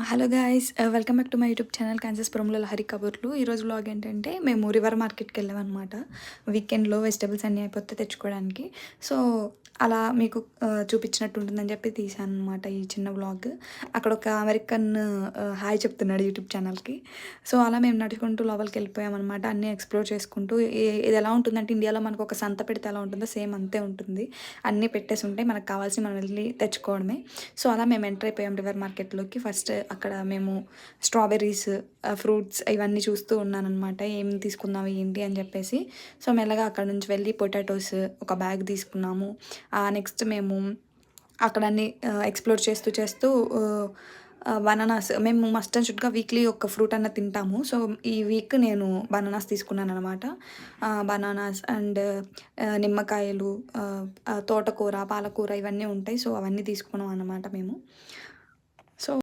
Hello guys, welcome back to my YouTube channel కాన్సెస్పురంలో లహరి కబుర్లు. ఈరోజు వ్లాగ్ ఏంటంటే మేము రివర్ మార్కెట్కి వెళ్ళామన్నమాట. వీకెండ్లో వెజిటబుల్స్ అన్నీ అయిపోతే తెచ్చుకోవడానికి. సో అలా మీకు చూపించినట్టు ఉంటుందని చెప్పి తీసాను అనమాట ఈ చిన్న వ్లాగ్. అక్కడ ఒక అమెరికన్ హాయ్ చెప్తున్నాడు యూట్యూబ్ ఛానల్కి. సో అలా మేము నడుచుకుంటూ లోపలికి వెళ్ళిపోయామన్నమాట. అన్నీ ఎక్స్ప్లోర్ చేసుకుంటూ ఇది ఎలా ఉంటుందంటే ఇండియాలో మనకు ఒక సంత పెడితే ఎలా ఉంటుందో సేమ్ అంతే ఉంటుంది. అన్నీ పెట్టేసి ఉంటాయి, మనకు కావాల్సి మనం వెళ్ళి తెచ్చుకోవడమే. సో అలా మేము ఎంటర్ అయిపోయాం రివర్ మార్కెట్లోకి. ఫస్ట్ అక్కడ మేము స్ట్రాబెర్రీస్, ఫ్రూట్స్ ఇవన్నీ చూస్తూ ఉన్నానన్నమాట. ఏం తీసుకుందాం ఏంటి అని చెప్పేసి. సో మెల్లగా అక్కడ నుంచి వెళ్ళి పొటాటోస్ ఒక బ్యాగ్ తీసుకున్నాము. నెక్స్ట్ మేము అక్కడ అన్ని ఎక్స్ప్లోర్ చేస్తూ చేస్తూ బనానాస్ మేము మస్ట్ అండ్ షుడ్గా వీక్లీ ఒక ఫ్రూట్ అన్న తింటాము. సో ఈ వీక్ నేను బనానాస్ తీసుకున్నాను అనమాట. బనానాస్ అండ్ నిమ్మకాయలు, తోటకూర, పాలకూర ఇవన్నీ ఉంటాయి. సో అవన్నీ తీసుకున్నాం అన్నమాట మేము.